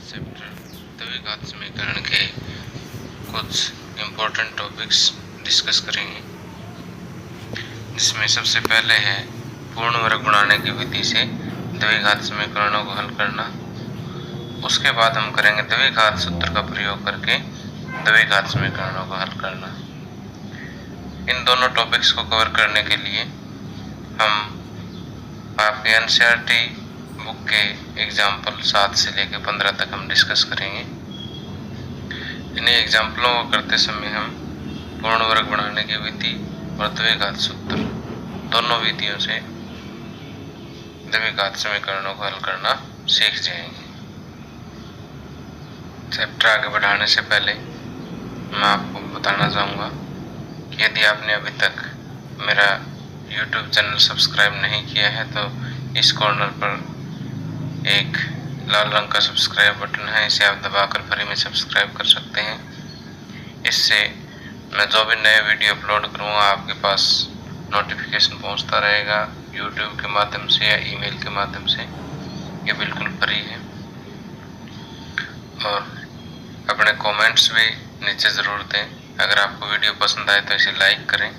Chapter द्विघात समीकरण के कुछ इम्पोर्टेंट टॉपिक्स डिस्कस करेंगे, जिसमें सबसे पहले है पूर्ण वर्ग बनाने की विधि से द्विघात समीकरणों को हल करना। उसके बाद हम करेंगे द्विघात सूत्र का प्रयोग करके द्विघात समीकरणों को हल करना। इन दोनों टॉपिक्स को कवर करने के लिए हम आपके एनसीईआरटी बुक के एग्जाम्पल 7 से लेकर 15 तक हम डिस्कस करेंगे। इन्हीं एग्जाम्पलों को करते समय हम पूर्ण वर्ग बनाने की विधि और द्विघात सूत्र दोनों विधियों से द्विघात समीकरणों को हल करना सीख जाएंगे। चैप्टर आगे बढ़ाने से पहले मैं आपको बताना चाहूँगा कि यदि आपने अभी तक मेरा YouTube चैनल सब्सक्राइब नहीं किया है तो इस कॉर्नर पर एक लाल रंग का सब्सक्राइब बटन है, इसे आप दबाकर फ्री में सब्सक्राइब कर सकते हैं। इससे मैं जो भी नए वीडियो अपलोड करूँगा आपके पास नोटिफिकेशन पहुँचता रहेगा, YouTube के माध्यम से या ईमेल के माध्यम से। ये बिल्कुल फ्री है। और अपने कमेंट्स भी नीचे ज़रूर दें। अगर आपको वीडियो पसंद आए तो इसे लाइक करें।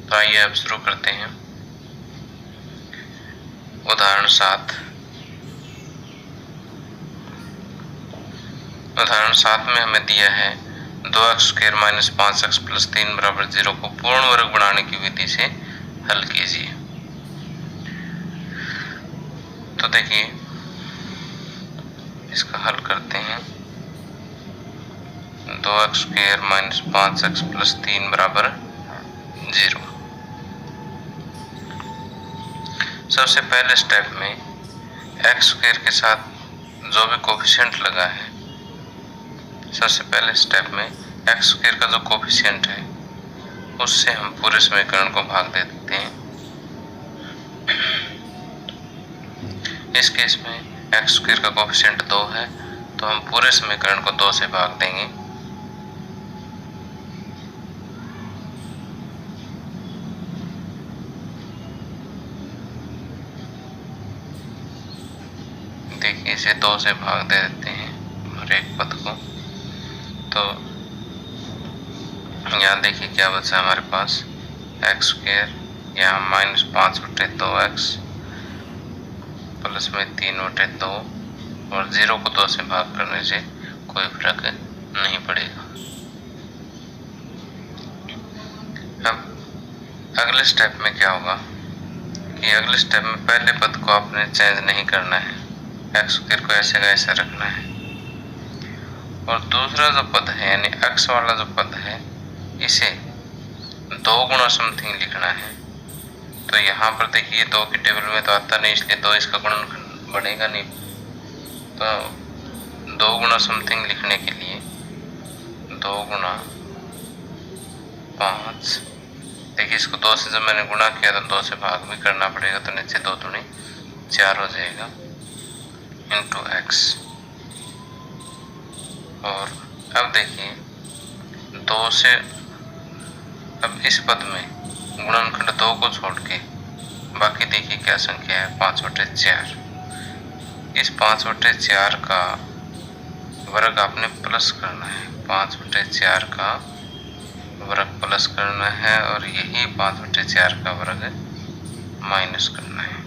तो आइए अब शुरू करते हैं। उदाहरण 7। उदाहरण 7 में हमें दिया है 2x² - 5x + 3 = 0 को पूर्ण वर्ग बनाने की विधि से हल कीजिए। तो देखिए, इसका हल करते हैं। 2x² - 5x + 3 = 0। सबसे पहले स्टेप में x² के साथ जो भी कोफिशिएंट लगा है, सबसे पहले स्टेप में x² का जो कोफिशिएंट है उससे हम पूरे समीकरण को भाग देते हैं। इस केस में x² का कोफिशिएंट 2 है तो हम पूरे समीकरण को 2 से भाग देंगे। देखिए, इसे 2 से भाग दे देते हैं और एक पद को। तो यहाँ देखिए क्या बचा हमारे पास, x² यहाँ -5/2x प्लस में 3/2 और 0 को 2 से भाग करने से कोई फर्क नहीं पड़ेगा। अब अगले स्टेप में क्या होगा कि अगले स्टेप में पहले पद को आपने चेंज नहीं करना है, x² को ऐसे का ऐसा रखना है। और दूसरा जो पद है यानी x वाला जो पद है इसे 2 गुणा समथिंग लिखना है। तो यहाँ पर देखिए 2 की टेबल में तो आता नहीं, इसलिए 2 इसका गुणनखंड बनेगा नहीं। तो 2 गुणा समथिंग लिखने के लिए 2 गुणा 5, देखिए इसको 2 से जब मैंने गुणा किया तो 2 से भाग भी करना पड़ेगा, तो नीचे 2 दूनी 4 हो जाएगा इंटू x। और अब देखिए 2 से, अब इस पद में गुणनखंड 2 को छोड़ के बाकी देखिए क्या संख्या है, 5/4। इस 5/4 का वर्ग आपने प्लस करना है, 5/4 का वर्ग प्लस करना है और यही 5/4 का वर्ग माइनस करना है।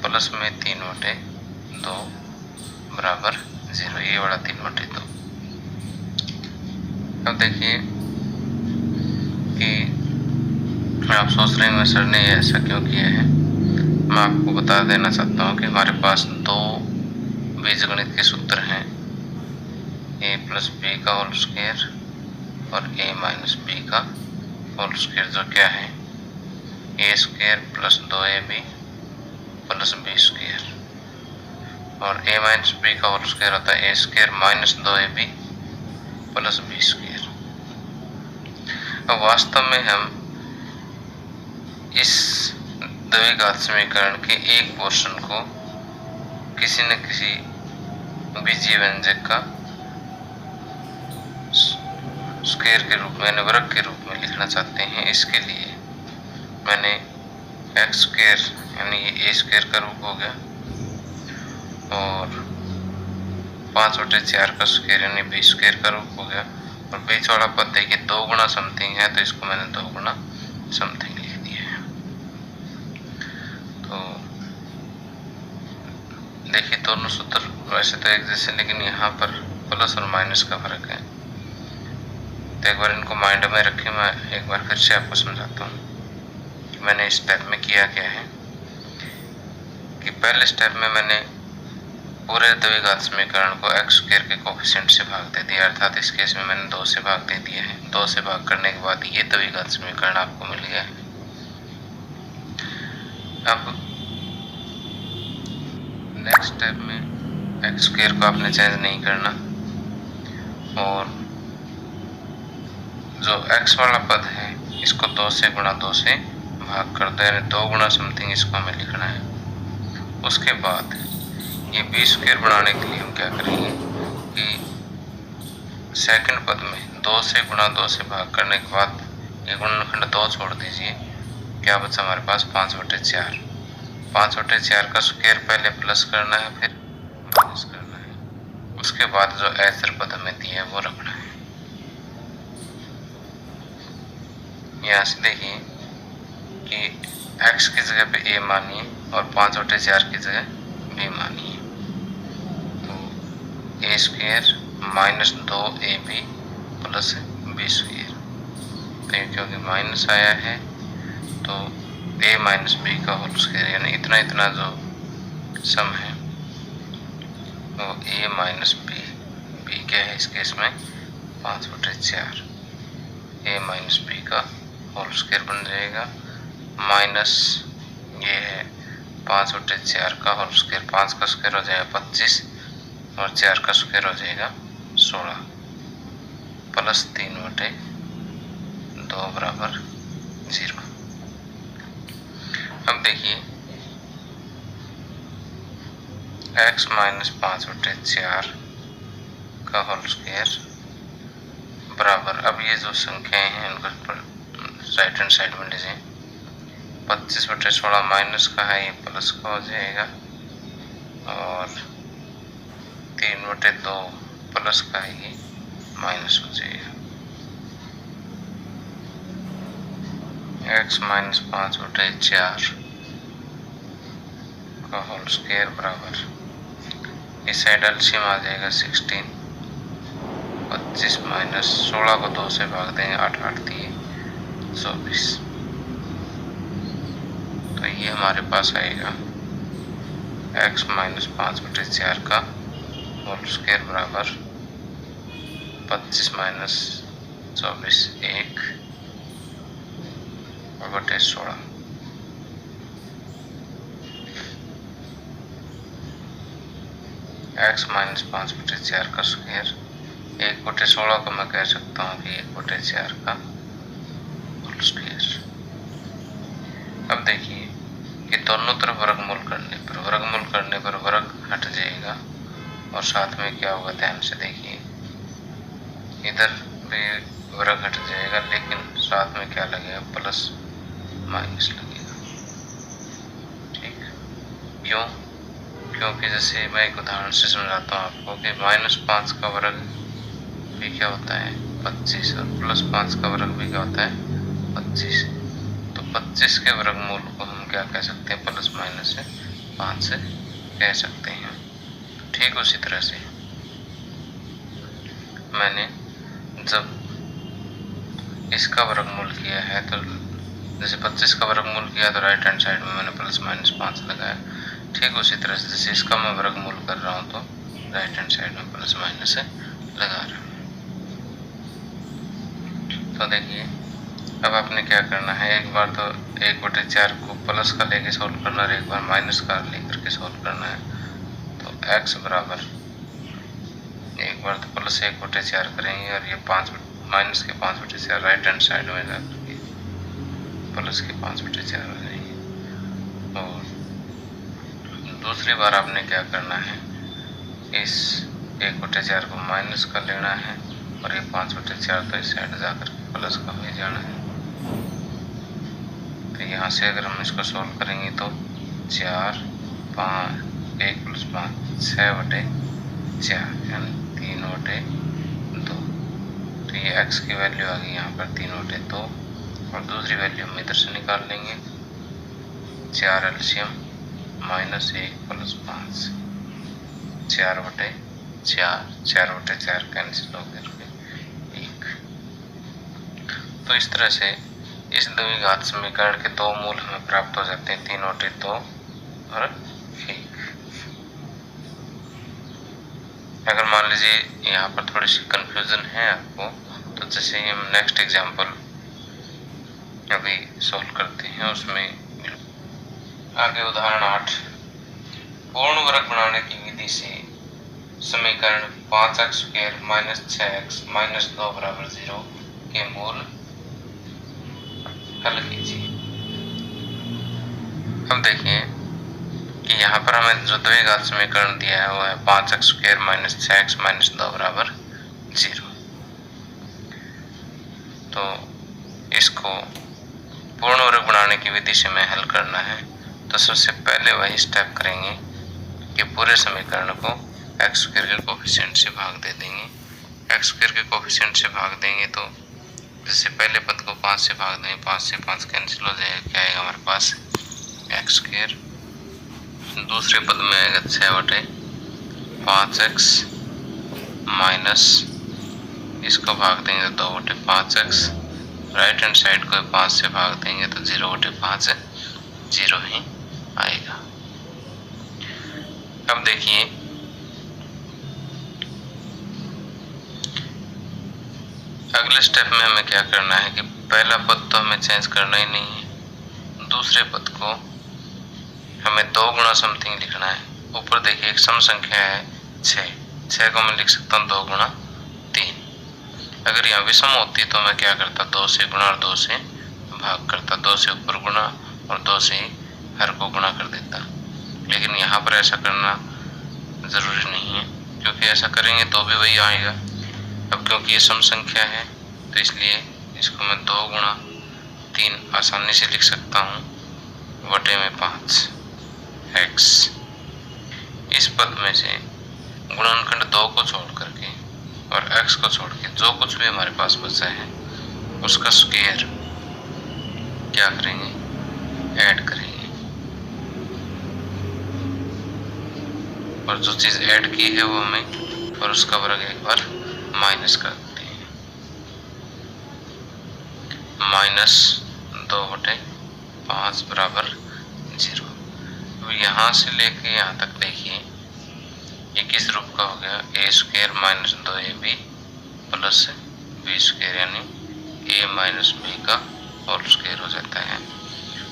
प्लस में 3/2 बराबर 0, ये वाला 3/2। अब देखिए कि आप सोच रहे हैं सर ने ऐसा क्यों किया है। मैं आपको बता देना चाहता हूँ कि हमारे पास 2 बीजगणित के सूत्र हैं, a + b का होल स्क्वायर और a - b का होल स्क्वायर, जो क्या है a² + 2ab + b²। और a - b का होल स्क्वायर होता है a² - 2ab + b²। अब वास्तव में हम इस द्विघात समीकरण के एक पोर्शन को किसी न किसी बीजीय व्यंजक का स्क्वायर के रूप में, वर्ग के रूप में लिखना चाहते हैं। इसके लिए मैंने x² यानी ये a² का रूप हो गया और 5/4 का स्क्वायर यानी b² का रूप हो गया। और बीच वाला पद देखिए 2 गुना समथिंग है, तो इसको मैंने 2 गुना समथिंग लिख दिया है। तो देखिए दोनों सूत्र वैसे तो एक जैसे, लेकिन यहाँ पर प्लस और माइनस का फर्क है। तो एक बार इनको माइंड में रखें, मैं एक बार फिर से आपको समझाता हूँ कि मैंने इस स्टेप में किया क्या है। कि पहले स्टेप में मैंने पूरे द्विघात समीकरण को x² के कोफिशिएंट से भाग दे दिया, अर्थात इस केस में मैंने 2 से भाग दे दिया है। 2 से भाग करने के बाद ये द्विघात समीकरण आपको मिल गया है। अब नेक्स्ट स्टेप में x² को आपने चेंज नहीं करना, और जो x वाला पद है इसको 2 से गुणा 2 से भाग कर दो, यानी 2 गुना समथिंग इसको हमें लिखना है। उसके बाद ये b² बनाने के लिए हम क्या करेंगे कि सेकंड पद में 2 से गुणा 2 से भाग करने के बाद ये गुणनखंड 2 छोड़ दीजिए, क्या बचा हमारे पास 5/4। 5/4 का स्क्वायर पहले प्लस करना है, फिर माइनस करना है। उसके बाद जो ऐसर पद हमें दिया है वो रखना है। यहाँ से देखिए कि x की जगह पे a मानिए और 5/4 की जगह b मानिए, तो a² minus 2ab plus b²। तो क्योंकि माइनस आया है तो a माइनस b का होल स्क्वायर, यानी इतना इतना जो सम है वो a माइनस b। b क्या है इस केस में 5/4, a माइनस b का होल स्क्वायर बन जाएगा, माइनस ये है 5/4 का होल स्क्वायर। 5 का स्क्वायर हो जाएगा 25 और 4 का स्क्वायर हो जाएगा 16, प्लस 3/2 बराबर 0। अब देखिए x माइनस 5/4 का होल स्क्वायर बराबर, अब ये जो संख्याएं हैं उनको राइट हैंड साइड में लीजिए। 25/16 माइनस का है, ये प्लस का हो जाएगा, और 3/2 प्लस का है, ये माइनस हो जाएगा। x माइनस 5/4 का होल स्क्वायर बराबर, इस साइड एलसीएम आ जाएगा 16। 25 माइनस 16 को 2 से भाग देंगे, 8 8 दिए 24। तो ये हमारे पास आएगा x माइनस 5/4 का होल स्क्वायर बराबर 25 माइनस 24 1/16। x माइनस 5/4 का स्क्वायर 1/16 को मैं कह सकता हूँ कि 1/4 का होल स्क्वायर। अब देखिए कि दोनों तरफ वर्गमूल करने पर वर्ग हट जाएगा, और साथ में क्या होगा ध्यान से देखिए, इधर भी वर्ग हट जाएगा, लेकिन साथ में क्या लगेगा प्लस माइनस लगेगा। ठीक, क्यों? क्योंकि जैसे मैं एक उदाहरण से समझाता हूँ आपको कि -5 का वर्ग भी क्या होता है 25, और +5 का वर्ग भी क्या होता है 25। तो 25 के वर्गमूल को हम क्या कह सकते हैं, प्लस माइनस से 5 से कह सकते हैं। ठीक उसी तरह से मैंने जब इसका वर्गमूल किया है, तो जैसे 25 का वर्गमूल किया तो राइट हैंड साइड में मैंने प्लस माइनस 5 लगाया। ठीक उसी तरह से जैसे इसका मैं वर्गमूल कर रहा हूँ तो राइट हैंड साइड में प्लस माइनस से लगा रहा हूँ। तो देखिए अब आपने क्या करना है, एक बार तो 1/4 को प्लस का लेके सॉल्व करना है, एक बार माइनस का लेकर के सॉल्व करना है। तो x बराबर, एक बार तो प्लस 1/4 करेंगे और ये 5 माइनस के 5/4 राइट हैंड साइड में जाकर प्लस के 5/4 हो जाएंगे। और दूसरी बार आपने क्या करना है, इस 1/4 को माइनस का लेना है और ये 5/4 तो इस साइड जाकर प्लस का हो जाना है। तो यहाँ से अगर हम इसको सॉल्व करेंगे तो 4 5 1 + 5 6/4 यानी 3/2। तो ये x की वैल्यू आ गई यहाँ पर 3/2 और दूसरी वैल्यू हम इधर से निकाल लेंगे 4 एलसीएम -1 + 5 4/4 4/4 कैंसिल हो गया 1। तो इस तरह से इस द्विघात समीकरण के दो मूल हमें प्राप्त हो जाते हैं 3/2 और 1। अगर मान लीजिए यहाँ पर थोड़ी सी कंफ्यूजन है आपको, तो जैसे ही हम नेक्स्ट एग्जाम्पल अभी सॉल्व करते हैं उसमें आगे उदाहरण 8, पूर्ण वर्ग बनाने की विधि से समीकरण 5x² - 6x - 2 = 0 के मूल हल कीजिए। अब देखिए कि यहाँ पर हमें जो द्विघात समीकरण दिया है वो है 5x² - 6x - 2 = 0। तो इसको पूर्ण वर्ग बनाने की विधि से हमें हल करना है। तो सबसे पहले वही स्टेप करेंगे कि पूरे समीकरण को x² के कोफिशिएंट से भाग दे देंगे। x² के कोफिशिएंट से भाग देंगे तो जैसे पहले पद को 5 से भाग देंगे, 5 से 5 कैंसिल हो जाएगा, क्या आएगा हमारे पास x²। दूसरे पद में आएगा 6/5x माइनस इसको भाग देंगे तो 2/5x, राइट हैंड साइड को 5 से भाग देंगे तो 0/5 0 ही आएगा। अब देखिए अगले स्टेप में हमें क्या करना है कि पहला पद तो हमें चेंज करना ही नहीं है, दूसरे पद को हमें 2 गुणा समथिंग लिखना है। ऊपर देखिए एक सम संख्या है 6 को मैं लिख सकता हूँ 2 गुणा 3। अगर यहाँ विषम होती तो मैं क्या करता, 2 से गुणा और 2 से भाग करता, 2 से ऊपर गुणा और 2 से हर को गुणा कर देता। लेकिन यहाँ पर ऐसा करना ज़रूरी नहीं है, क्योंकि ऐसा करेंगे तो भी वही आएगा। अब क्योंकि ये सम संख्या है तो इसलिए इसको मैं 2 गुणा 3 आसानी से लिख सकता हूँ बटे में 5x। इस पद में से गुणनखंड 2 को छोड़ करके और x को छोड़ के जो कुछ भी हमारे पास बचा है उसका स्क्वायर क्या करेंगे, ऐड करेंगे। और जो चीज़ ऐड की है वो हमें और उसका वर्ग एक बार माइनस कर देते हैं, -2/5 = 0। अब यहाँ से लेके यहाँ तक देखिए ये किस रूप का हो गया, a² - 2ab + b² यानी a - b का होल स्क्वायर हो जाता है।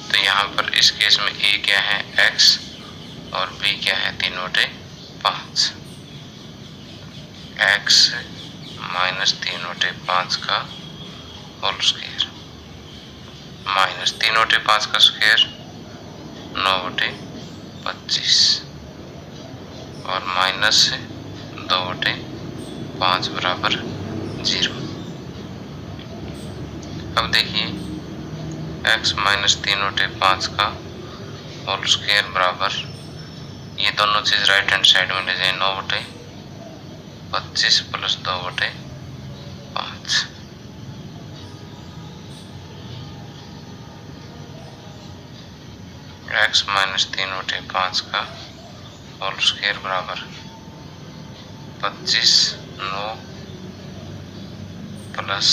तो यहाँ पर इस केस में a क्या है x और b क्या है 3/5। x - 3/5 का होल स्क्वायर -3/5 का स्क्वायर 9/25 और -2/5 = 0। अब देखिए x - 3/5 का होल स्क्वायर बराबर ये दोनों चीज़ राइट हैंड साइड में ले जाए 9/25 + 2/5। x - 3/5 का होल स्क्वायर बराबर 25 9 प्लस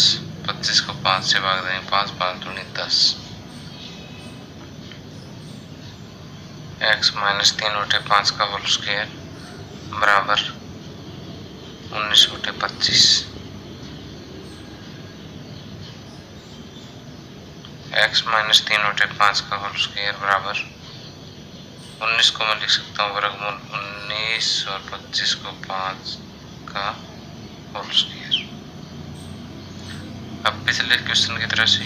25 को 5 से भाग देंगे, 5 5 दूनी 10। x - 3/5 का होल स्क्वायर बराबर 19/25। x - 3/5 का होल स्क्वायर बराबर 19 को मैं लिख सकता हूँ वर्गमूल 19 और 25 को 5 का होल स्क्वायर। अब पिछले क्वेश्चन की तरह से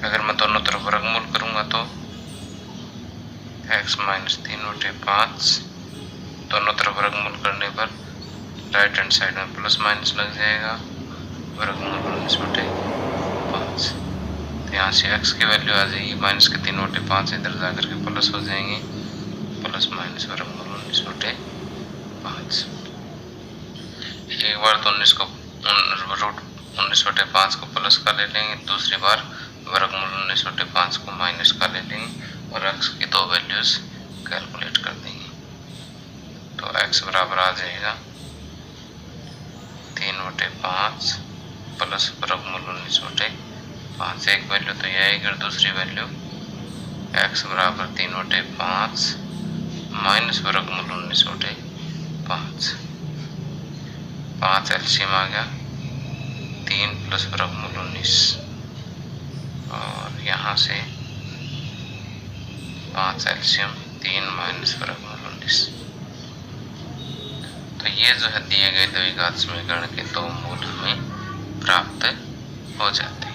अगर मैं दोनों तरफ वर्गमूल करूँगा तो x - 3/5 दोनों तरफ वर्गमूल करने पर राइट हैंड साइड में प्लस माइनस लग जाएगा, वर्गमूल 19/5। तो यहाँ से x की वैल्यू आ जाएगी -3/5, इधर जाकर के प्लस हो जाएंगे, प्लस माइनस वर्गमूल 19/5। 5। एक बार तो 19 को रूट 19/5 को प्लस का ले लेंगे, दूसरी बार वर्गमूल 19/5 को माइनस का ले लेंगे और x की दो वैल्यूज कैलकुलेट कर देंगे। तो x बराबर आ जाएगा 3/5 प्लस वर्गमूल 19/5। एक वैल्यू तो यह आएगी और दूसरी वैल्यू x बराबर 3/5 माइनस वर्गमूल 19/5। 5 एलसीएम आ गया 3 प्लस वर्गमूल 19 और यहाँ से 5 एलसीएम 3 माइनस वर्गमूल 19। तो ये जो है दिए गए द्विघात समीकरण के दो मूल हमें प्राप्त हो जाते हैं।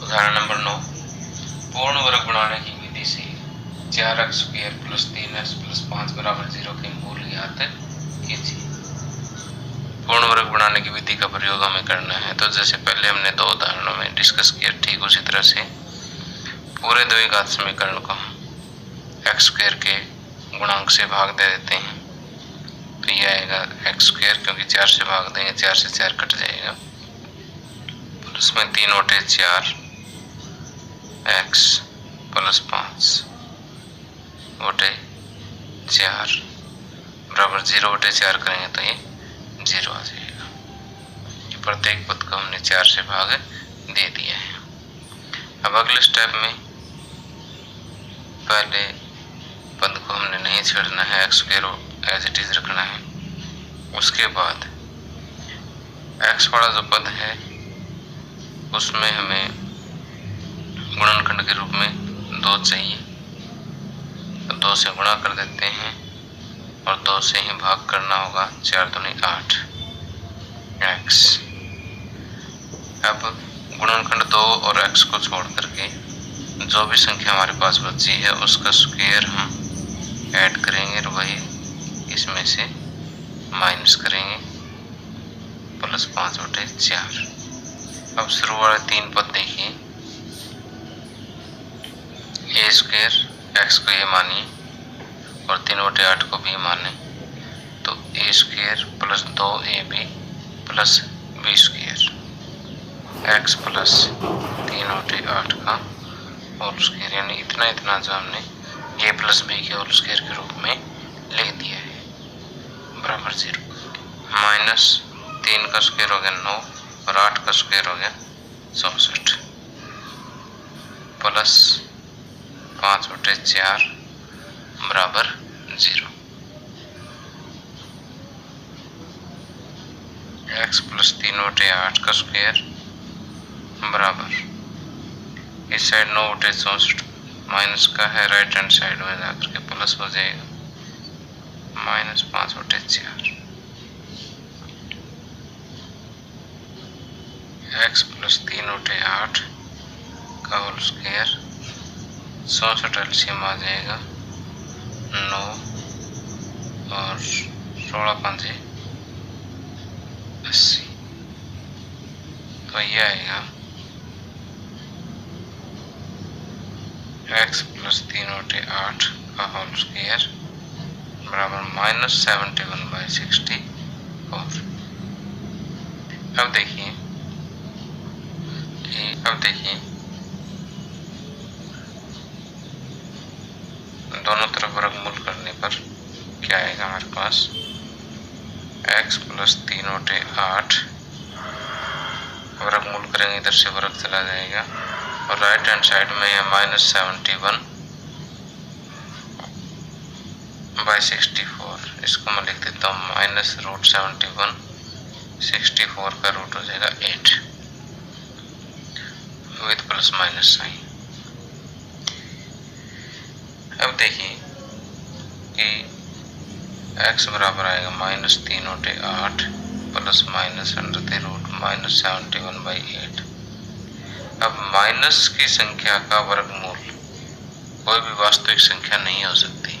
उदाहरण नंबर 9, पूर्ण वर्ग बनाने की विधि से 4x² + 3x + 5 = 0 के मूल ज्ञात कीजिए। पूर्ण वर्ग बनाने की विधि का प्रयोग हमें करना है। तो जैसे पहले हमने दो उदाहरणों में डिस्कस किया, ठीक उसी तरह से पूरे द्विघात समीकरण को हम x² के गुणांक से भाग दे देते हैं। तो ये आएगा x², क्योंकि 4 से भाग देंगे 4 से 4 कट जाएगा, प्लस में 3/4 x + 5 बटे 4 बराबर 0/4 करेंगे तो ये 0 आ जाएगा। प्रत्येक पद को हमने 4 से भाग दे दिया है। अब अगले स्टेप में पहले पद को हमने नहीं छेड़ना है, x² एज इट इज रखना है। उसके बाद x वाला जो पद है उसमें हमें गुणनखंड के रूप में 2 चाहिए, तो 2 से गुणा कर देते हैं और 2 से ही भाग करना होगा। 4 दूनी 8 x। अब गुणनखंड 2 और x को छोड़ करके जो भी संख्या हमारे पास बची है उसका स्क्वायर हम ऐड करेंगे और वही इसमें से माइनस करेंगे, प्लस 5/4। अब शुरू वाले 3 पद देखिए, a² x को ये मानिए और 3/8 को भी माने, तो a² + 2ab + b² x plus 3/8 का होल स्क्वायर, यानी इतना जो हमने a + b के होल स्क्वायर के रूप में लिख दिया है, बराबर 0। माइनस 3 का स्क्वायर हो गया 9 और 8 का स्क्वायर हो गया 64 प्लस 5/4 बराबर 0। x + 3/8 का स्क्वायर बराबर, इस साइड 9/64 माइनस का है, राइट हैंड साइड में जाकर के प्लस हो जाएगा, -5/4 x + 3/8 का होल स्क्वायर 64 एलसीएम आ जाएगा 9 और 16×5 = 80। तो ये आएगा x + 3/8 का होल स्क्वायर बराबर -71/64। अब देखिए दोनों तरफ वर्गमूल करने पर क्या आएगा हमारे पास, x + 3/8 वर्गमूल करेंगे, इधर से वर्ग चला जाएगा और राइट हैंड साइड में है -71/64। इसको मैं लिख देता हूँ -√71, 64 का रूट हो जाएगा 8 विद प्लस माइनस साइन। अब देखिए कि x बराबर आएगा -3/8 प्लस -√71/8। अब माइनस की संख्या का वर्गमूल कोई भी वास्तविक संख्या नहीं हो सकती,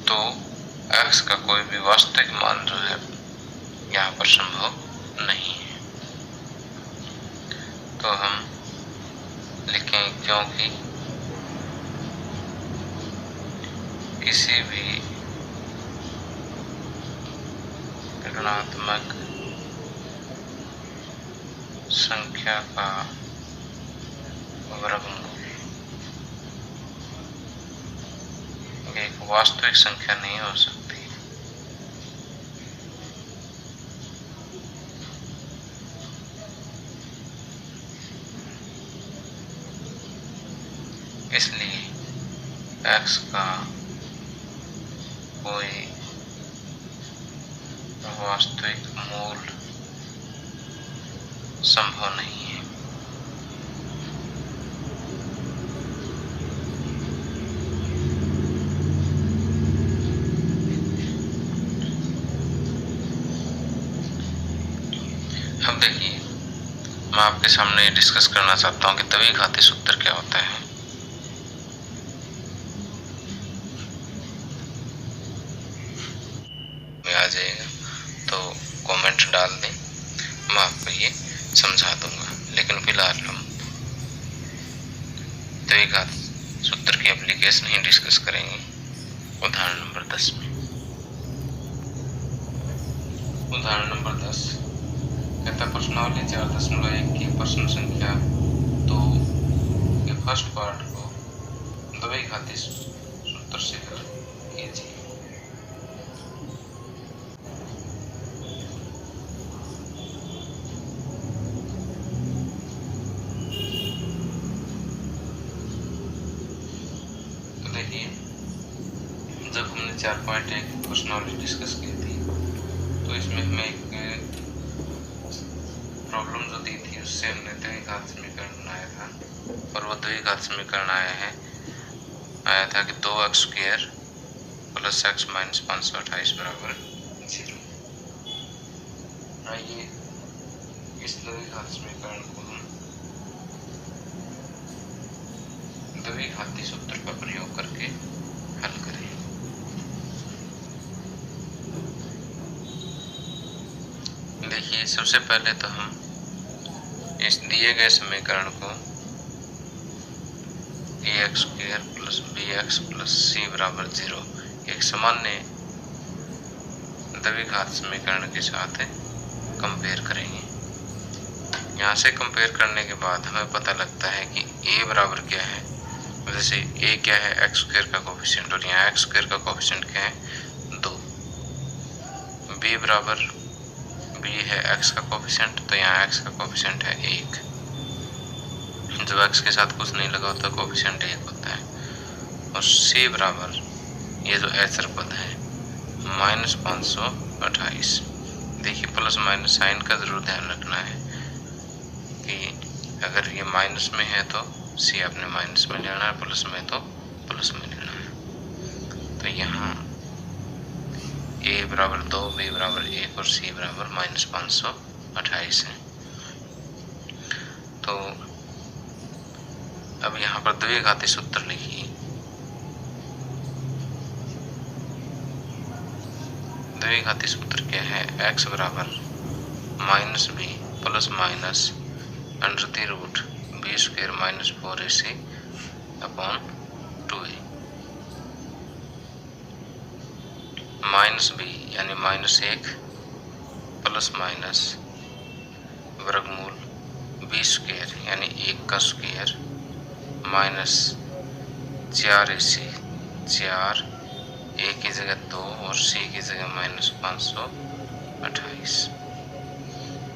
तो x का कोई भी वास्तविक मान जो है यहाँ पर संभव नहीं है। को हम लिखें क्योंकि किसी भी ऋणात्मक संख्या का वर्गमूल एक वास्तविक संख्या नहीं हो सकती। इसलिए x का कोई वास्तविक मूल संभव नहीं है। अब देखिए, मैं आपके सामने डिस्कस करना चाहता हूं कि द्विघाती सूत्र क्या होता है। आ जाएगा तो कमेंट डाल दें, मैं आपको ये समझा दूंगा। लेकिन फिलहाल हम द्विघात सूत्र की एप्लीकेशन ही डिस्कस करेंगे उदाहरण नंबर 10 में। उदाहरण नंबर 10 कहता प्रश्नावली 4.1 की प्रश्न संख्या 2 के फर्स्ट पार्ट को द्विघाती सूत्र से हल कीजिए। जब हमने 4.1 प्रश्नावली डिस्कस की थी तो इसमें हमें एक प्रॉब्लम जो दी थी उससे हमने द्विघात समीकरण बनाया था, और वो द्विघात समीकरण आया था कि 2x² + x - 528 = 0। आइए इस द्विघात समीकरण को हम द्विघाती सूत्र का प्रयोग करके हल करें। देखिए, सबसे पहले तो हम इस दिए गए समीकरण को ax² + bx + c = 0 एक सामान्य द्विघात समीकरण के साथ कंपेयर करेंगे। यहाँ से कंपेयर करने के बाद हमें पता लगता है कि a बराबर क्या है। जैसे a क्या है, x² का कोफिशिएंट, और यहाँ x² का कोफिशिएंट क्या है, 2। b बराबर b है x का कोफिशिएंट, तो यहाँ x का कोफिशिएंट है 1। जब x के साथ कुछ नहीं लगा होता कोफिशिएंट 1 होता है। और c बराबर ये जो अचर पद है -528। देखिए, प्लस माइनस साइन का जरूर ध्यान रखना है कि अगर ये माइनस में है तो c आपने माइनस में लेना है, प्लस में तो प्लस में लेना है। तो यहाँ a बराबर 2, b बराबर 1 और c बराबर -528 है। तो अब यहाँ पर द्विघाती सूत्र लिखिए। द्विघाती सूत्र क्या है, x बराबर -b + -√b² - 4ac/2a। -b यानी -1 ± वर्गमूल b² यानी 1 का स्क्वायर -4ac 4, a की जगह 2 और c की जगह -528।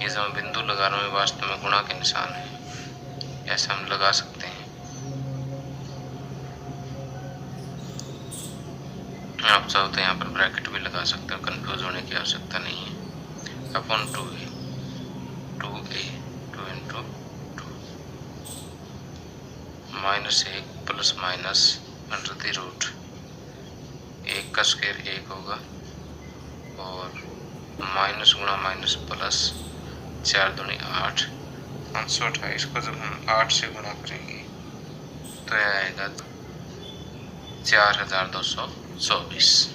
ये जो बिंदु लगा रहा हूँ वास्तव में गुणा के निशान है, ऐसा हम लगा सकते हैं। आप चाहो तो यहाँ पर ब्रैकेट भी लगा सकते हो, कंफ्यूज होने की आवश्यकता नहीं है। अपॉन 2a 2 × 2 -1 ± √1 का स्क्वायर 1 होगा, और माइनस गुणा माइनस प्लस 4 दूनी 8, 528 को जब हम 8 से गुणा करेंगे तो यह आएगा 4224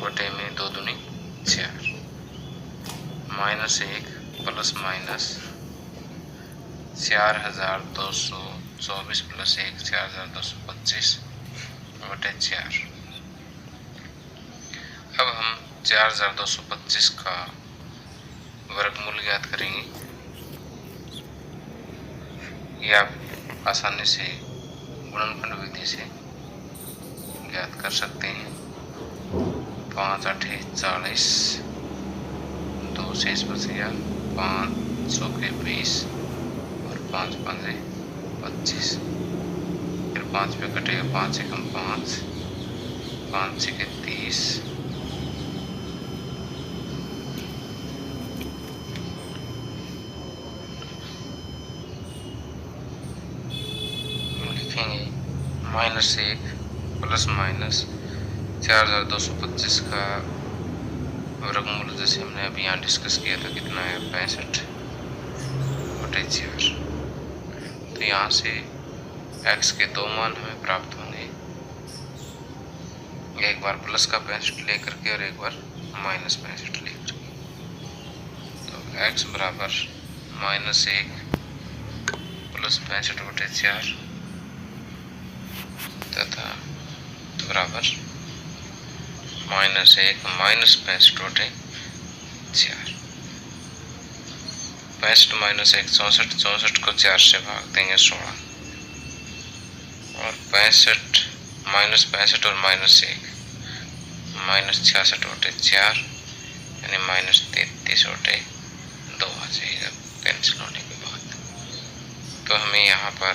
बटे में 2 दूनी 4 -1 प्लस माइनस 4224 प्लस 1 4225 बटे 4। अब हम 4225 का वर्गमूल ज्ञात करेंगे। ये आप आसानी से गुणनखंड विधि से ज्ञात कर सकते हैं। 5 8 40, 2 शेष बच गया, 500 के 20 और 5 5 25, फिर 5 पे कटेगा, 5 एकम 5, 5 छके 30, लिखेंगे -1 प्लस माइनस 4225 का वर्गमूल जैसे हमने अभी यहाँ डिस्कस किया था कितना है 65 बटे 4। तो यहाँ से x के दो मान हमें प्राप्त होंगे, एक बार प्लस का 65 लेकर के और एक बार माइनस 65 लेकर के। तो x बराबर -1 प्लस 65 बटे 4 तथा बराबर -1 माइनस 65 बटे 4। 65 माइनस 1 64, 64 को 4 से भाग देंगे 16, और 65 माइनस 65 और -1 -66 बटे 4 यानी -33 बटे 2 आ जाएगा कैंसिल होने के बाद। तो हमें यहाँ पर